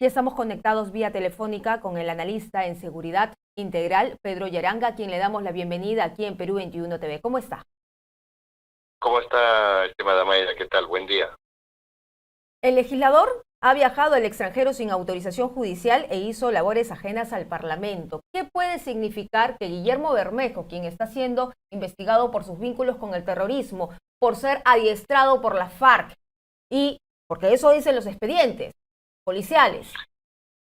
Ya estamos conectados vía telefónica con el analista en seguridad integral, Pedro Yaranga, a quien le damos la bienvenida aquí en Perú 21 TV. ¿Cómo está? ¿Cómo está, estimada Mayra? ¿Qué tal? Buen día. El legislador ha viajado al extranjero sin autorización judicial e hizo labores ajenas al Parlamento. ¿Qué puede significar que Guillermo Bermejo, quien está siendo investigado por sus vínculos con el terrorismo, por ser adiestrado por la FARC, y porque eso dicen los expedientes policiales,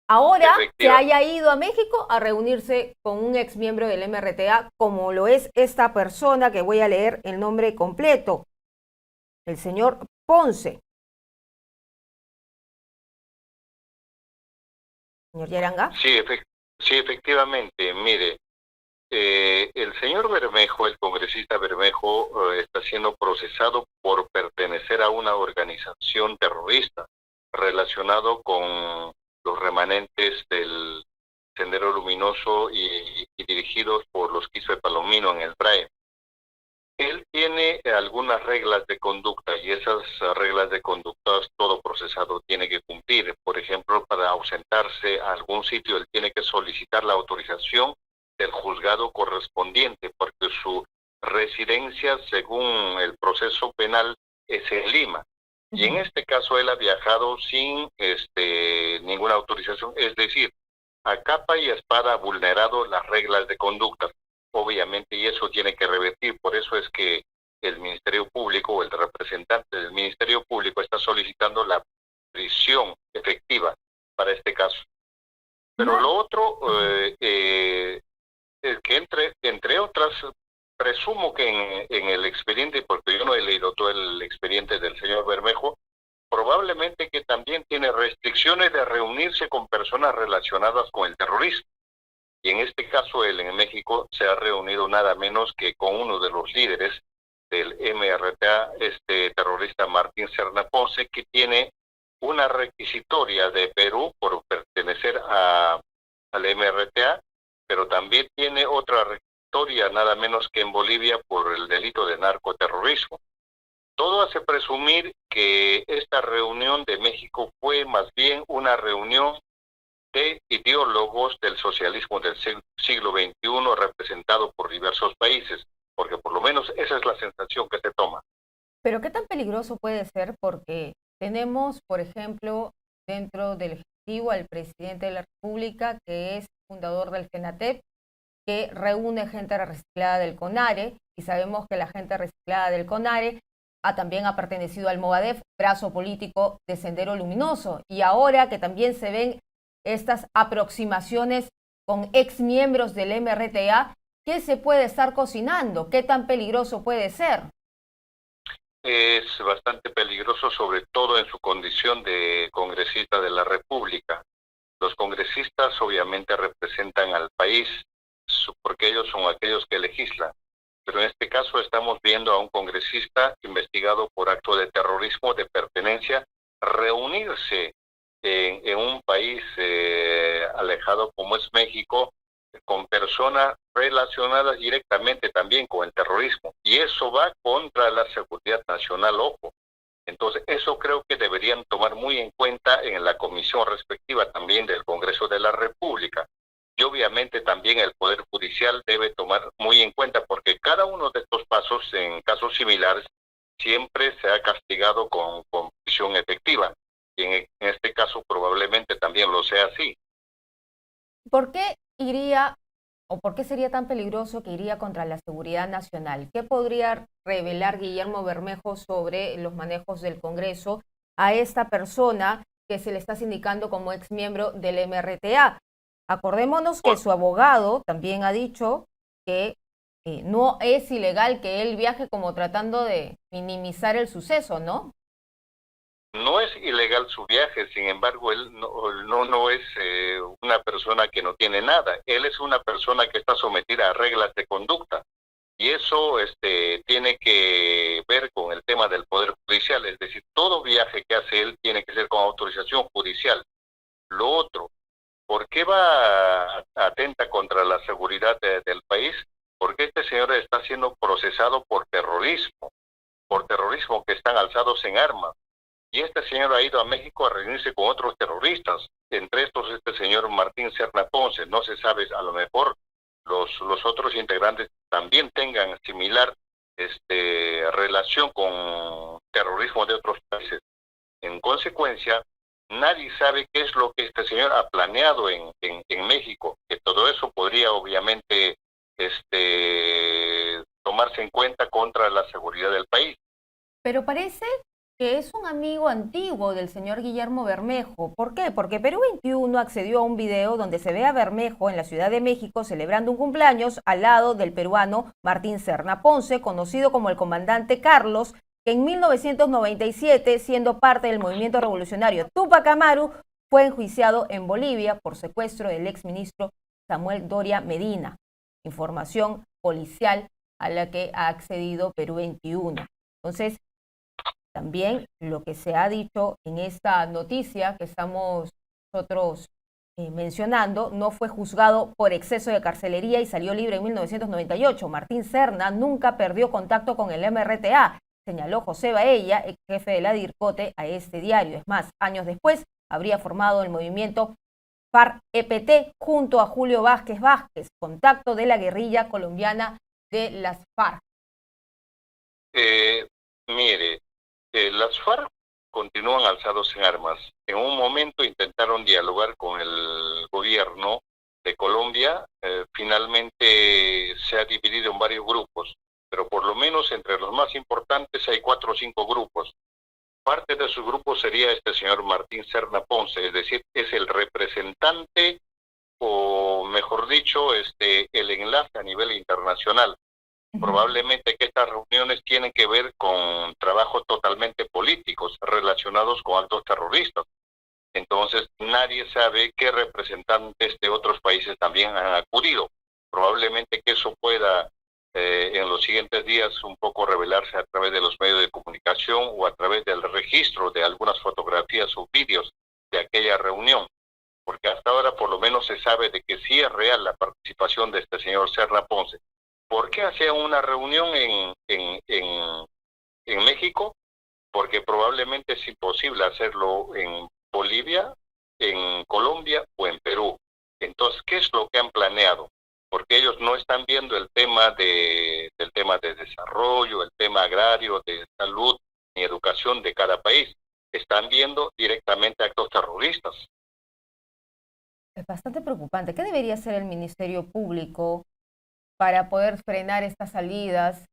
ahora se Efectiva, haya ido a México a reunirse con un ex miembro del MRTA, como lo es esta persona que voy a leer el nombre completo, el señor Ponce? Señor Yaranga. sí, efectivamente. Mire, el señor Bermejo, el congresista Bermejo, está siendo procesado por pertenecer a una organización terrorista relacionado con los remanentes del Sendero Luminoso y dirigidos por los Quiso de Palomino en el BRAE. Él tiene algunas reglas de conducta y esas reglas de conducta todo procesado tiene que cumplir. Por ejemplo, para ausentarse a algún sitio, él tiene que solicitar la autorización del juzgado correspondiente porque su residencia, según el proceso penal, es en Lima. Y en este caso él ha viajado sin ninguna autorización, es decir, a capa y espada ha vulnerado las reglas de conducta, obviamente, y eso tiene que revertir. Por eso es que el Ministerio Público o el representante del Ministerio Público está solicitando la prisión efectiva para este caso. Pero lo otro, es que entre otras, presumo que en el expediente, porque yo no he leído todo el expediente del señor Bermejo, probablemente que también tiene restricciones de reunirse con personas relacionadas con el terrorismo. Y en este caso, él en México se ha reunido nada menos que con uno de los líderes del MRTA, este terrorista Martín Serna Ponce, que tiene una requisitoria de Perú por pertenecer al MRTA, pero también tiene otra requisitoria nada menos que en Bolivia por el delito de narcoterrorismo. Todo hace presumir que esta reunión de México fue más bien una reunión de ideólogos del socialismo del siglo XXI representado por diversos países, porque por lo menos esa es la sensación que se toma. Pero ¿qué tan peligroso puede ser? Porque tenemos, por ejemplo, dentro del Ejecutivo al presidente de la República, que es fundador del FENATEP, que reúne gente reciclada del CONARE, y sabemos que la gente reciclada del CONARE también ha pertenecido al Movadef, brazo político de Sendero Luminoso, y ahora que también se ven estas aproximaciones con ex miembros del MRTA, ¿qué se puede estar cocinando? ¿Qué tan peligroso puede ser? Es bastante peligroso, sobre todo en su condición de congresista de la República. Los congresistas obviamente representan al país, porque ellos son aquellos que legislan. Pero en este caso estamos viendo a un congresista investigado por acto de terrorismo, de pertenencia, reunirse en un país alejado como es México, con personas relacionadas directamente también con el terrorismo. Y eso va contra la seguridad nacional, ojo. Entonces, eso creo que deberían tomar muy en cuenta en la comisión respectiva también del Congreso de la República. Y obviamente también el Poder Judicial debe tomar muy en cuenta, porque cada uno de estos pasos, en casos similares, siempre se ha castigado con prisión efectiva. Y en este caso probablemente también lo sea así. ¿Por qué iría o por qué sería tan peligroso que iría contra la seguridad nacional? ¿Qué podría revelar Guillermo Bermejo sobre los manejos del Congreso a esta persona que se le está sindicando como ex miembro del MRTA? Acordémonos que Por, su abogado también ha dicho que no es ilegal que él viaje como tratando de minimizar el suceso, ¿no? No es ilegal su viaje, sin embargo, él no es una persona que no tiene nada. Él es una persona que está sometida a reglas de conducta. Y eso tiene que ver con el tema del Poder Judicial. Es decir, todo viaje que hace él tiene que ser con autorización judicial. Lo otro, ¿por qué va atenta contra la seguridad del país? Porque este señor está siendo procesado por terrorismo que están alzados en armas. Y este señor ha ido a México a reunirse con otros terroristas. entre estos este señor Martín Serna Ponce. No se sabe, a lo mejor los otros integrantes también tengan similar relación con terrorismo de otros países. En consecuencia, nadie sabe qué es lo que este señor ha planeado en México, que todo eso podría obviamente tomarse en cuenta contra la seguridad del país. Pero parece que es un amigo antiguo del señor Guillermo Bermejo. ¿Por qué? Porque Perú 21 accedió a un video donde se ve a Bermejo en la Ciudad de México celebrando un cumpleaños al lado del peruano Martín Serna Ponce, conocido como el comandante Carlos, que en 1997, siendo parte del movimiento revolucionario Tupac Amaru, fue enjuiciado en Bolivia por secuestro del exministro Samuel Doria Medina. Información policial a la que ha accedido Perú 21. Entonces, también lo que se ha dicho en esta noticia que estamos nosotros mencionando, no fue juzgado por exceso de carcelería y salió libre en 1998. Martín Serna nunca perdió contacto con el MRTA, señaló José Baella, ex jefe de la DIRCOTE, a este diario. Es más, años después habría formado el movimiento FARC-EPT junto a Julio Vázquez Vázquez, contacto de la guerrilla colombiana de las FARC. Mire, las FARC continúan alzados en armas. En un momento intentaron dialogar con el gobierno de Colombia, finalmente se ha dividido en varios grupos, pero por lo menos entre los más importantes hay 4 o 5 grupos. Parte de su grupo sería este señor Martín Serna Ponce, es decir, es el representante, o mejor dicho, el enlace a nivel internacional. Probablemente que estas reuniones tienen que ver con trabajos totalmente políticos relacionados con actos terroristas. Entonces, nadie sabe qué representantes de otros países también han acudido. Probablemente que eso pueda en los siguientes días un poco revelarse a través de los medios de comunicación o a través del registro de algunas fotografías o vídeos de aquella reunión. Porque hasta ahora por lo menos se sabe de que sí es real la participación de este señor Serna Ponce. ¿Por qué hacía una reunión en México? Porque probablemente es imposible hacerlo en Bolivia, en Colombia o en Perú. Entonces, ¿qué es lo que han planeado? Porque ellos no están viendo el tema del tema de desarrollo, el tema agrario, de salud ni educación de cada país. Están viendo directamente actos terroristas. Es bastante preocupante. ¿Qué debería hacer el Ministerio Público para poder frenar estas salidas?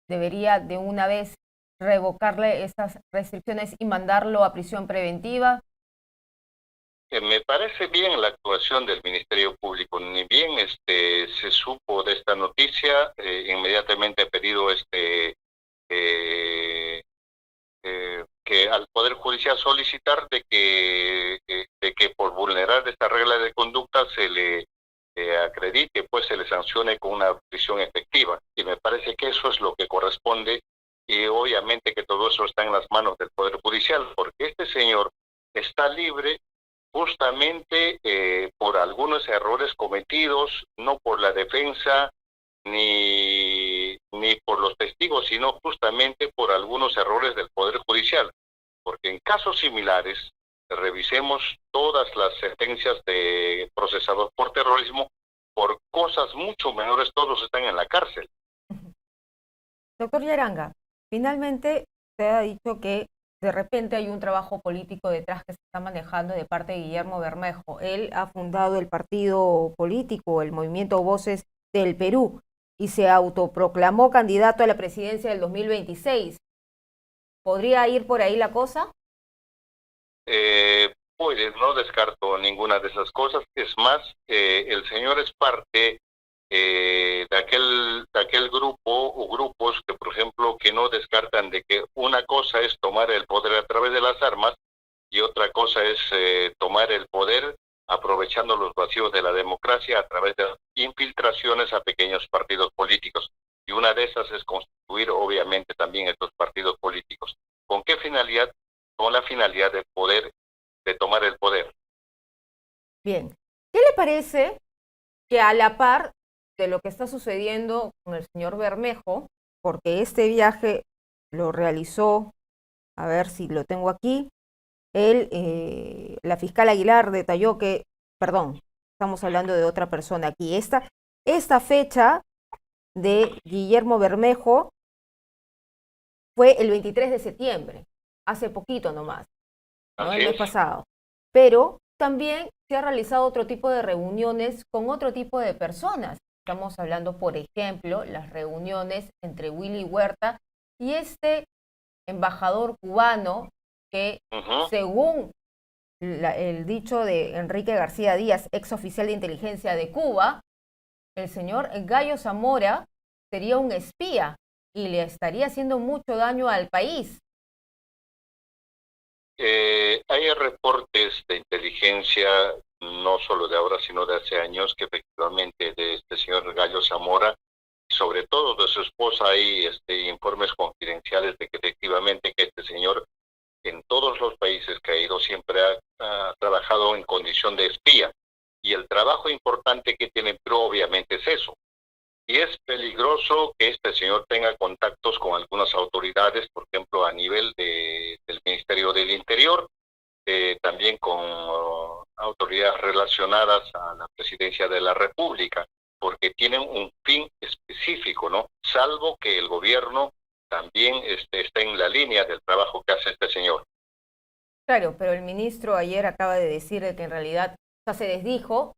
¿Debería de una vez revocarle estas restricciones y mandarlo a prisión preventiva? Me parece bien la actuación del Ministerio Público. Ni bien se supo de esta noticia, inmediatamente he pedido que al Poder Judicial solicitar de que por vulnerar esta regla de conducta se le acredite, pues se le sancione con una prisión efectiva. Y me parece que eso es lo que corresponde, y obviamente que todo eso está en las manos del Poder Judicial, porque este señor está libre justamente por algunos errores cometidos, no por la defensa ni por los testigos, sino justamente por algunos errores del Poder Judicial. Porque en casos similares, revisemos todas las sentencias de procesados por terrorismo, por cosas mucho menores, todos están en la cárcel. Doctor Yaranga, finalmente se ha dicho que de repente hay un trabajo político detrás que se está manejando de parte de Guillermo Bermejo. Él ha fundado el partido político, el Movimiento Voces del Perú, y se autoproclamó candidato a la presidencia del 2026. ¿Podría ir por ahí la cosa? Pues no descarto ninguna de esas cosas. Es más, el señor es parte de aquel grupo o grupos que, por ejemplo, que no descartan de que una cosa es tomar el poder a través de las armas y otra cosa es tomar el poder aprovechando los vacíos de la democracia a través de infiltraciones a pequeños partidos políticos. Y una de esas es constituir, obviamente, también estos partidos políticos. ¿Con qué finalidad? Con la finalidad de poder, de tomar el poder. Bien. ¿Qué le parece que a la par de lo que está sucediendo con el señor Bermejo, porque este viaje lo realizó, a ver si lo tengo aquí, la fiscal Aguilar detalló que, perdón, estamos hablando de otra persona aquí. Esta fecha de Guillermo Bermejo fue el 23 de septiembre, hace poquito nomás, ¿no? Así El mes es. pasado. Pero también se ha realizado otro tipo de reuniones con otro tipo de personas. Estamos hablando, por ejemplo, las reuniones entre Willy Huerta y este embajador cubano que, según el dicho de Enrique García Díaz, ex oficial de inteligencia de Cuba, el señor Gallo Zamora sería un espía y le estaría haciendo mucho daño al país. Hay reportes de inteligencia, no solo de ahora, sino de hace años, que efectivamente de este señor Gallo Zamora, sobre todo de su esposa, hay informes confidenciales de que efectivamente que este señor en todos los países que ha ido siempre ha trabajado en condición de espía. Y el trabajo importante que tiene, pero obviamente es eso. Y es peligroso que este señor tenga contactos con algunas autoridades, por ejemplo, a nivel del Ministerio del Interior, también con autoridades relacionadas a la presidencia de la República, porque tienen un fin específico, ¿no? Salvo que el gobierno también esté en la línea del trabajo que hace este señor. Claro, pero el ministro ayer acaba de decir de que en realidad se desdijo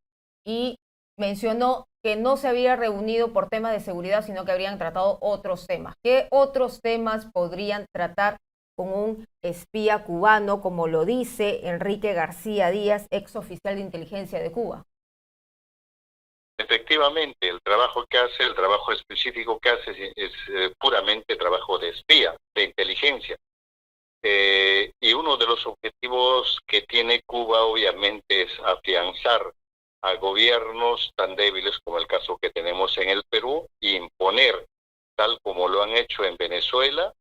y mencionó que no se había reunido por temas de seguridad, sino que habrían tratado otros temas. ¿Qué otros temas podrían tratar con un espía cubano, como lo dice Enrique García Díaz, ex oficial de inteligencia de Cuba? Efectivamente, el trabajo que hace, el trabajo específico que hace es puramente trabajo de espía, de inteligencia. Y uno de los objetivos que tiene Cuba obviamente es afianzar a gobiernos tan débiles como el caso que tenemos en el Perú e imponer, tal como lo han hecho en Venezuela,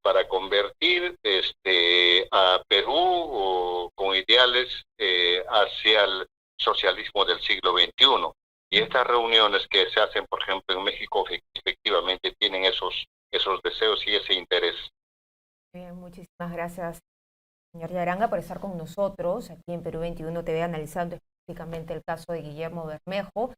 para convertir a Perú con ideales hacia el socialismo del siglo XXI. Y estas reuniones que se hacen, por ejemplo, en México, efectivamente tienen esos deseos y ese interés. Bien, muchísimas gracias, señor Yaranga, por estar con nosotros aquí en Perú 21 TV analizando específicamente el caso de Guillermo Bermejo.